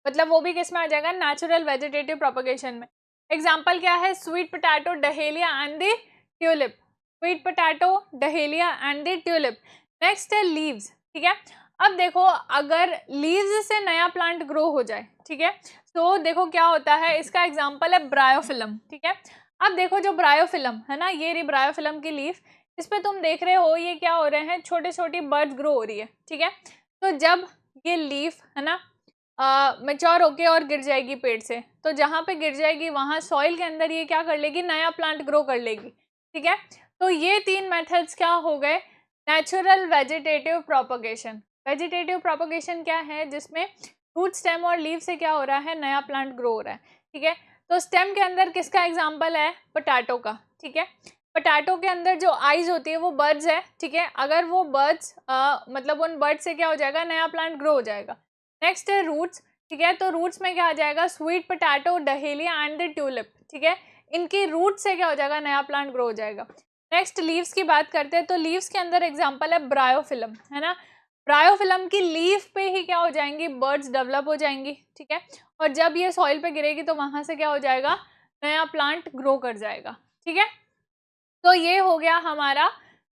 मतलब वो भी किस में आ जाएगा, नेचुरल वेजिटेटिव प्रोपगेशन में। एग्जाम्पल क्या है, sweet potato, dahlia and the tulip, sweet potato, dahlia and the tulip. Next है लीव्स, ठीक है। अब देखो अगर लीव्स से नया प्लांट ग्रो हो जाए, ठीक है, तो देखो क्या होता है, इसका एग्जाम्पल है ब्रायोफिलम, ठीक है। अब देखो जो ब्रायोफिलम है ना, ये रही ब्रायोफिलम की लीफ, इस पे तुम देख रहे हो ये क्या हो रहे हैं, छोटे छोटी बर्ड्स ग्रो हो रही है, ठीक है। तो जब ये लीफ है ना मैच्योर होके और गिर जाएगी पेड़ से, तो जहाँ पे गिर जाएगी वहाँ सॉइल के अंदर ये क्या कर लेगी, नया प्लांट ग्रो कर लेगी, ठीक है। तो ये तीन मेथड्स क्या हो गए, natural vegetative propagation. Vegetative propagation क्या है, जिसमें रूट, स्टेम और लीव से क्या हो रहा है, नया प्लांट ग्रो हो रहा है, ठीक है। तो स्टेम के अंदर किसका एग्जाम्पल है, पोटैटो का, ठीक है। पोटैटो के अंदर जो आइज होती है वो बर्ड्स है, ठीक है। अगर वो बर्ड्स मतलब उन बर्ड्स से क्या हो जाएगा, नया प्लांट ग्रो हो जाएगा। नेक्स्ट है रूट्स, ठीक है। तो रूट्स में क्या आ जाएगा, sweet potato, dahlia and the tulip, ठीक है। इनकी रूट से क्या हो जाएगा, नया प्लांट ग्रो हो जाएगा। नेक्स्ट लीव्स की बात करते हैं, तो लीव्स के अंदर एग्जांपल है ब्रायोफिलम, है ना। ब्रायोफिलम की लीफ पे ही क्या हो जाएंगी, बर्ड्स डेवलप हो जाएंगी, ठीक है। और जब ये सॉइल पे गिरेगी तो वहां से क्या हो जाएगा, नया प्लांट ग्रो कर जाएगा, ठीक है। तो ये हो गया हमारा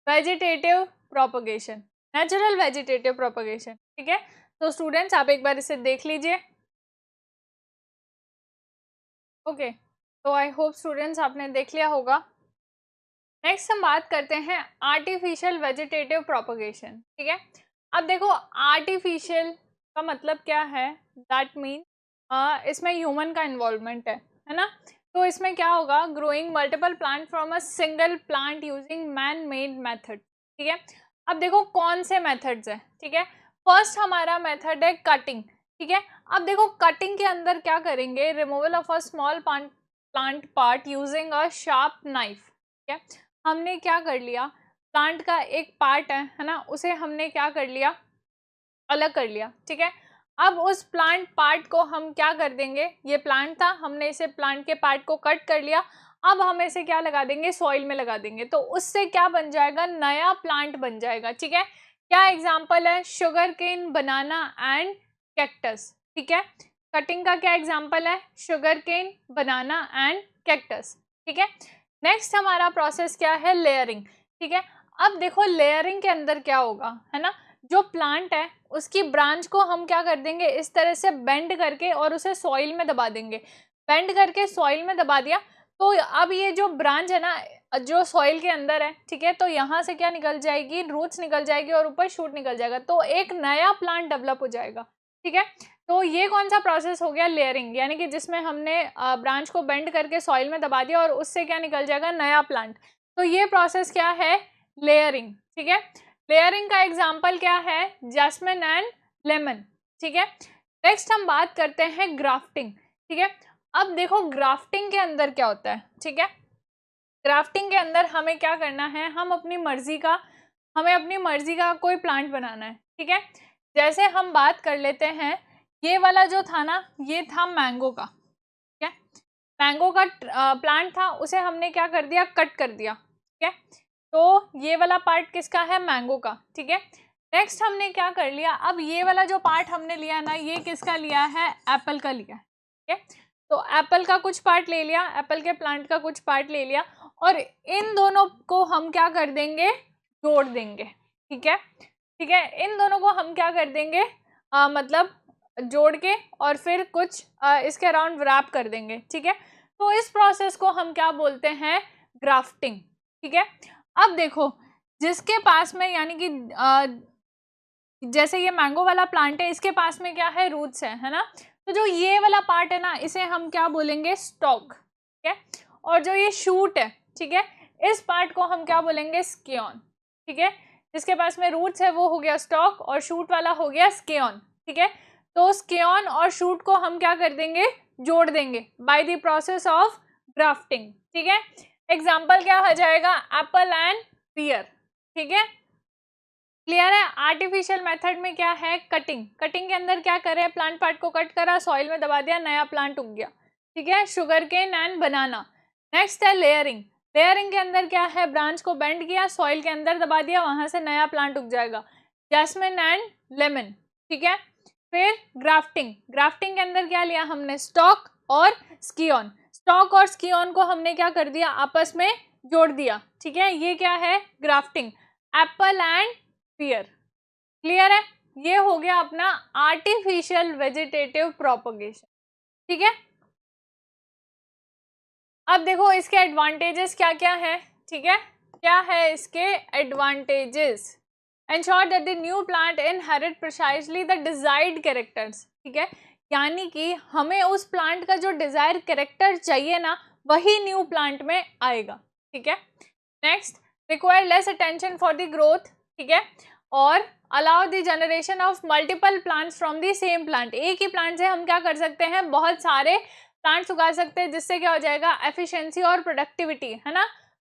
vegetative propagation, natural vegetative propagation, ठीक है। तो स्टूडेंट्स आप एक बार इसे देख लीजिए, ओके। तो आई होप स्टूडेंट्स आपने देख लिया होगा। नेक्स्ट हम बात करते हैं आर्टिफिशियल वेजिटेटिव प्रोपगेशन, ठीक है। अब देखो आर्टिफिशियल का मतलब क्या है, दैट मीन इसमें ह्यूमन का इन्वॉल्वमेंट है ना। तो इसमें क्या होगा, growing multiple plant from a single plant using man made method, ठीक है। अब देखो कौन से मेथड्स है, ठीक है। फर्स्ट हमारा मेथड है कटिंग, ठीक है। अब देखो कटिंग के अंदर क्या करेंगे, removal of a small plant part using a sharp knife, ठीक है। हमने क्या कर लिया, प्लांट का एक पार्ट है ना, उसे हमने क्या कर लिया, अलग कर लिया, ठीक है। अब उस प्लांट पार्ट को हम क्या कर देंगे, ये प्लांट था, हमने इसे प्लांट के पार्ट को कट कर लिया, अब हम इसे क्या लगा देंगे, सॉइल में लगा देंगे, तो उससे क्या बन जाएगा, नया प्लांट बन जाएगा, ठीक है। क्या एग्जाम्पल है, sugar cane, banana and cactus, ठीक है। कटिंग का क्या एग्जाम्पल है, sugar cane, banana and cactus, ठीक है। नेक्स्ट हमारा प्रोसेस क्या है, लेयरिंग, ठीक है। अब देखो लेयरिंग के अंदर क्या होगा, है ना, जो प्लांट है उसकी ब्रांच को हम क्या कर देंगे, इस तरह से बेंड करके और उसे सॉइल में दबा देंगे, बेंड करके सॉइल में दबा दिया, तो अब ये जो ब्रांच है ना, जो सॉइल के अंदर है, ठीक है, तो यहाँ से क्या निकल जाएगी, रूट्स निकल जाएगी और ऊपर शूट निकल जाएगा, तो एक नया प्लांट डेवलप हो जाएगा, ठीक है। तो ये कौन सा प्रोसेस हो गया, लेयरिंग, यानी कि जिसमें हमने ब्रांच को बेंड करके सॉइल में दबा दिया और उससे क्या निकल जाएगा, नया प्लांट। तो ये प्रोसेस क्या है, लेयरिंग, ठीक है। लेयरिंग का एग्जाम्पल क्या है, जैस्मिन एंड लेमन, ठीक है। नेक्स्ट हम बात करते हैं ग्राफ्टिंग, ठीक है। अब देखो ग्राफ्टिंग के अंदर क्या होता है, ठीक है। ग्राफ्टिंग के अंदर हमें क्या करना है, हम अपनी मर्जी का हमें अपनी मर्जी का कोई प्लांट बनाना है, ठीक है। जैसे हम बात कर लेते हैं, ये वाला जो था ना, ये था मैंगो का, ठीक है। मैंगो का प्लांट था, उसे हमने क्या कर दिया, कट कर दिया, ठीक है। तो ये वाला पार्ट किसका है, मैंगो का, ठीक है। नेक्स्ट हमने क्या कर लिया, अब ये वाला जो पार्ट हमने लिया ना, ये किसका लिया है, एप्पल का लिया है, ठीक है। तो एप्पल का कुछ पार्ट ले लिया, एप्पल के प्लांट का कुछ पार्ट ले लिया, और इन दोनों को हम क्या कर देंगे, जोड़ देंगे, ठीक है, ठीक है। इन दोनों को हम क्या कर देंगे, मतलब जोड़ के और फिर कुछ इसके अराउंड रैप कर देंगे, ठीक है। तो इस प्रोसेस को हम क्या बोलते हैं, ग्राफ्टिंग, ठीक है। अब देखो, जिसके पास में यानी कि जैसे ये मैंगो वाला प्लांट है, इसके पास में क्या है, रूट्स है ना। तो जो ये वाला पार्ट है ना, इसे हम क्या बोलेंगे, स्टॉक, ठीक है। और जो ये शूट है, ठीक है, इस पार्ट को हम क्या बोलेंगे, स्केयन, ठीक है। जिसके पास में रूट्स है वो हो गया स्टॉक, और शूट वाला हो गया स्केयन, ठीक है। तो स्केयन और शूट को हम क्या कर देंगे, जोड़ देंगे bye the process of grafting, ठीक है। एग्जाम्पल क्या हो जाएगा, एप्पल एंड पियर, ठीक है। क्लियर है। आर्टिफिशियल मेथड में क्या है, कटिंग, कटिंग के अंदर क्या करे, प्लांट पार्ट को कट करा, सॉइल में दबा दिया, नया प्लांट उग गया, ठीक है। Sugar cane and banana. Next है लेयरिंग, लेयरिंग के अंदर क्या है, ब्रांच को बेंड किया, सॉइल के अंदर दबा दिया, वहां से नया प्लांट उग जाएगा, जैस्मिन एंड लेमन, ठीक है। फिर ग्राफ्टिंग, ग्राफ्टिंग के अंदर क्या लिया हमने, स्टॉक और स्कियन, स्टॉक और स्कियन को हमने क्या कर दिया, आपस में जोड़ दिया, ठीक है। ये क्या है, grafting, apple and pear, clear है। ये हो गया अपना आर्टिफिशियल वेजिटेटिव प्रोपगेशन, ठीक है। अब देखो इसके एडवांटेजेस क्या क्या है, ठीक है। क्या है इसके advantages, ensure that the new plant inherit precisely the desired characters, ठीक है। यानी कि हमें उस प्लांट का जो डिजायर कैरेक्टर चाहिए ना, वही न्यू प्लांट में आएगा, ठीक है। Next, require less attention for the growth, ठीक है। और allow the generation of multiple plants from the same plant, एक ही प्लांट से हम क्या कर सकते हैं, बहुत सारे प्लांट्स उगा सकते हैं, जिससे क्या हो जाएगा, एफिशिएंसी और प्रोडक्टिविटी, है ना,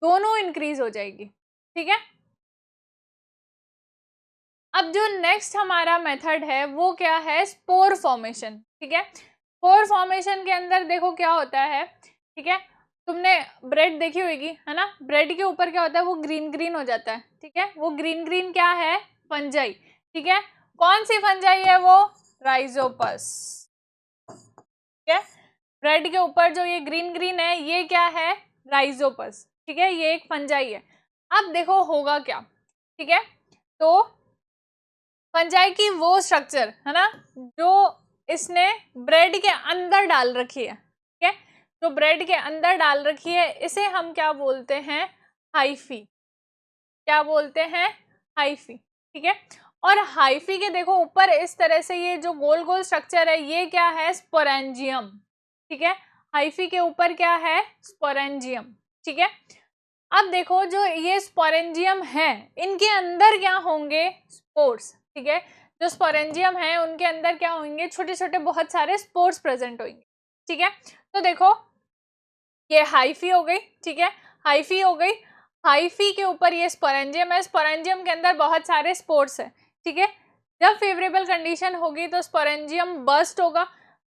दोनों इंक्रीज हो जाएगी, ठीक है। अब जो नेक्स्ट हमारा मेथड है वो क्या है, स्पोर फॉर्मेशन, ठीक है। स्पोर फॉर्मेशन के अंदर देखो क्या होता है, ठीक है। तुमने ब्रेड देखी होगी, है ना, ब्रेड के ऊपर क्या होता है, वो ग्रीन ग्रीन हो जाता है, ठीक है। वो ग्रीन ग्रीन क्या है, फंजाई, ठीक है। कौन सी फंजाई है वो, राइजोपस, ठीक है। ब्रेड के ऊपर जो ये ग्रीन ग्रीन है, ये क्या है, राइजोपस, ठीक है, ये एक फंजाई है। अब देखो होगा क्या, ठीक है। तो फंजाई की वो स्ट्रक्चर है ना, जो इसने ब्रेड के अंदर डाल रखी है, ठीक है। जो ब्रेड के अंदर डाल रखी है, इसे हम क्या बोलते हैं, हाइफी, क्या बोलते हैं, हाइफी, ठीक है। और हाइफी के देखो ऊपर इस तरह से ये जो गोल गोल स्ट्रक्चर है, ये क्या है, स्पोरेंजियम, ठीक है। हाइफी के ऊपर क्या है, स्पोरेंजियम, ठीक है। अब देखो जो ये स्पोरेंजियम है, इनके अंदर क्या होंगे, स्पोर्स, ठीक है। जो स्पोरेंजियम है उनके अंदर क्या होंगे, छोटे छोटे बहुत सारे स्पोर्स प्रेजेंट होंगे, ठीक है। तो देखो ये हाइफी हो गई, ठीक है, हाइफी हो गई, हाइफी के ऊपर ये स्पोरेंजियम है, स्पोरेंजियम के अंदर बहुत सारे स्पोर्स है, ठीक है। जब फेवरेबल कंडीशन होगी तो स्पोरेंजियम बर्स्ट होगा,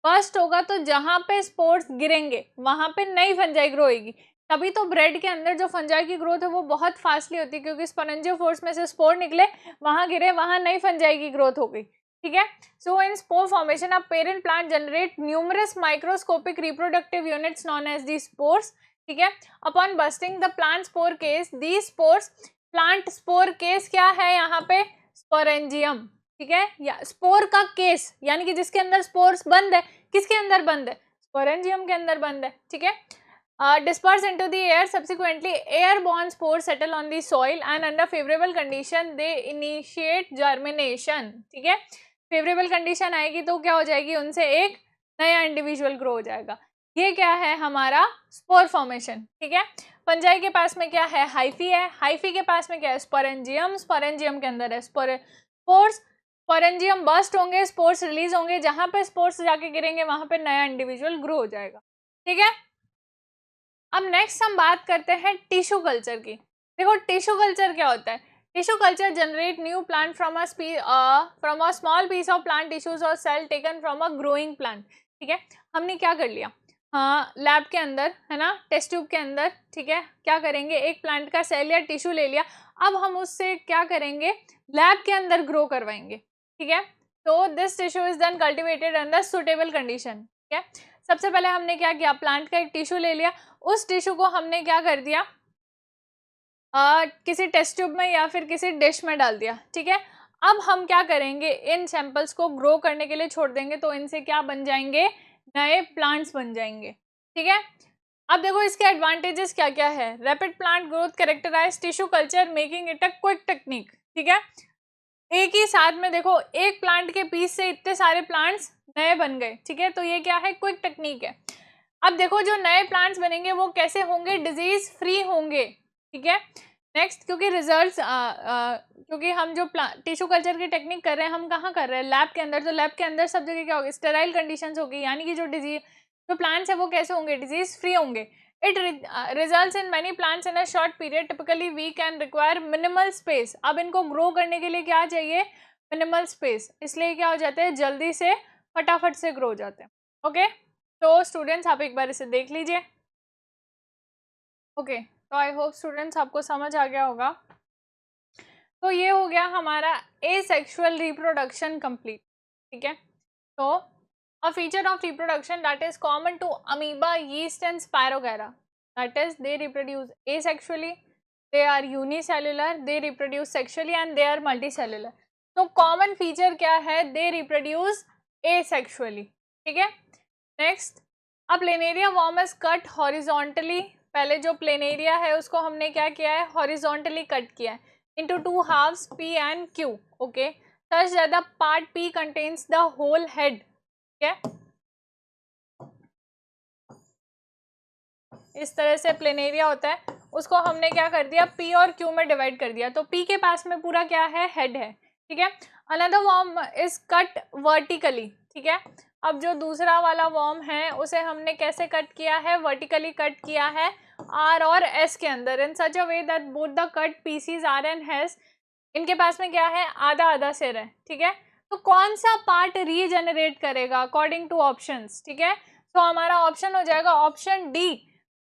बर्स्ट होगा तो जहां पे स्पोर्स गिरेंगे वहां पे नई फंजाई ग्रो होगी। तभी तो ब्रेड के अंदर जो फंजाई की ग्रोथ है वो बहुत फास्टली होती है, क्योंकि स्पोरेंजियो फोर्स में से स्पोर निकले, वहां गिरे, वहां नई फंजाई की ग्रोथ हो गई, ठीक है। So in spore formation a parent plant generate numerous microscopic reproductive units known as the spores, ठीक है। Upon bursting the plant spore case, the spores, plant spore case क्या है यहाँ पे, स्पोरेंजियम, ठीक है। या स्पोर का केस यानी कि जिसके अंदर स्पोर्स बंद है, किसके अंदर बंद है, स्पोरेंजियम के अंदर बंद है, ठीक है। Disperse into the air, subsequently airborne spores settle on the soil and under favorable condition they initiate germination, ठीक है। फेवरेबल कंडीशन आएगी तो क्या हो जाएगी, उनसे एक नया इंडिविजुअल ग्रो हो जाएगा। ये क्या है हमारा स्पोर फॉर्मेशन, ठीक है। फंजाई के पास में क्या है, हाइफी है, हाइफी के पास में क्या है, स्पोरेंजियम, स्पोरेंजियम के अंदर है स्पोर्स, स्पोरेंजियम बस्ट होंगे, स्पोर्स रिलीज होंगे, जहां पे स्पोर्स जाके गिरेंगे वहां पे नया इंडिविजुअल ग्रो हो जाएगा, ठीक है। अब नेक्स्ट हम बात करते हैं टिश्यू कल्चर की। देखो टिश्यू कल्चर क्या होता है, tissue culture generate new plant from a small piece of plant tissues और cell taken from a growing plant. ठीक है, हमने क्या कर लिया, हाँ लैब के अंदर है ना, टेस्ट ट्यूब के अंदर, ठीक है, क्या करेंगे, एक प्लांट का सेल या टिश्यू ले लिया, अब हम उससे क्या करेंगे, लैब के अंदर ग्रो करवाएंगे। ठीक है, तो this tissue is then cultivated under suitable condition. ठीक है, सबसे पहले हमने क्या किया, प्लांट का एक टिश्यू ले लिया, उस टिश्यू को हमने क्या कर दिया, किसी टेस्ट ट्यूब में या फिर किसी डिश में डाल दिया। ठीक है, अब हम क्या करेंगे, इन सैंपल्स को ग्रो करने के लिए छोड़ देंगे, तो इनसे क्या बन जाएंगे, नए प्लांट्स बन जाएंगे। ठीक है, अब देखो इसके एडवांटेजेस क्या क्या है। Rapid plant growth characterise tissue culture making it a quick technique. ठीक है, एक ही साथ में देखो एक प्लांट के पीस से इतने सारे प्लांट्स नए बन गए। ठीक है, तो ये क्या है, क्विक टेक्निक है। अब देखो जो नए प्लांट्स बनेंगे वो कैसे होंगे, डिजीज फ्री होंगे। ठीक है, नेक्स्ट, क्योंकि रिजल्ट्स क्योंकि हम जो टिश्यू कल्चर की टेक्निक कर रहे हैं, हम कहाँ कर रहे हैं, लैब के अंदर, तो लैब के अंदर सब जगह क्या होगी, स्टेराइल कंडीशंस होगी, यानी कि जो प्लांट्स है वो कैसे होंगे, डिजीज फ्री होंगे। It results in many plants in a short period, typically we can require minimal space. अब इनको ग्रो करने के लिए क्या चाहिए, मिनिमल स्पेस, इसलिए क्या हो जाते हैं, जल्दी से फटाफट से ग्रो हो जाते हैं। ओके, तो स्टूडेंट्स आप एक बार इसे देख लीजिए। ओके, तो आई होप स्टूडेंट्स आपको समझ आ गया होगा। तो ये हो गया हमारा एसेक्सुअल रिप्रोडक्शन कंप्लीट। ठीक है, तो a feature of reproduction that is common to amoeba, yeast and spirogyra, that is they reproduce asexually, they are unicellular, they reproduce sexually and they are multicellular. तो कॉमन फीचर क्या है, they reproduce asexually. ठीक है, next, अब planaria worm is cut horizontally, पहले जो planaria है उसको हमने क्या किया है, हॉरिजॉन्टली कट किया है into two halves P and Q, okay, such that the part P contains the whole head. ठीक है, इस तरह से प्लेनेरिया होता है, उसको हमने क्या कर दिया, P और Q में डिवाइड कर दिया, तो P के पास में पूरा क्या है, हेड है। ठीक है, another worm is cut vertically. ठीक है, अब जो दूसरा वाला वर्म है उसे हमने कैसे कट किया है, वर्टिकली कट किया है R और S के अंदर, in such a way that both the cut pieces R and S, इनके पास में क्या है, आधा आधा सिर है। ठीक है, तो कौन सा पार्ट रीजनरेट करेगा अकॉर्डिंग टू ऑप्शंस। ठीक है, तो हमारा ऑप्शन हो जाएगा ऑप्शन डी,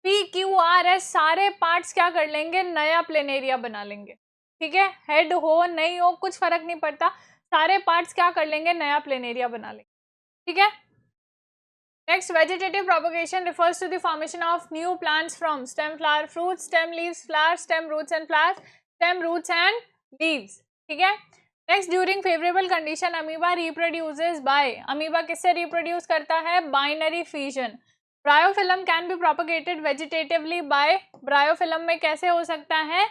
PQRS, सारे पार्ट्स क्या कर लेंगे, नया प्लेनेरिया बना लेंगे। ठीक है, हेड हो नहीं हो कुछ फर्क नहीं पड़ता, सारे पार्ट्स क्या कर लेंगे, नया प्लेनेरिया बना लेंगे। ठीक है, next, vegetative propagation refers to the formation of new plants from stem, flower, fruits, stem, leaves, flowers, stem, roots and flowers, stem, roots and leaves. ठीक है, next, during favorable condition amoeba reproduces by, amoeba किससे reproduce करता है, binary fission. Bryophyllum can be propagated vegetatively by, bryophyllum में कैसे हो सकता है,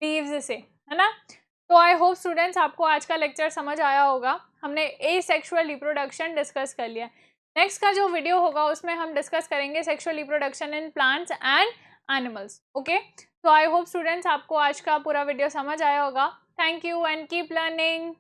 leaves से, है ना। तो आई होप स्टूडेंट्स आपको आज का लेक्चर समझ आया होगा, हमने एसेक्सुअल रिप्रोडक्शन डिस्कस कर लिया। नेक्स्ट का जो वीडियो होगा उसमें हम डिस्कस करेंगे sexual reproduction in plants and animals. Okay, तो आई होप स्टूडेंट्स आपको आज का पूरा वीडियो समझ आया होगा। Thank you and keep learning.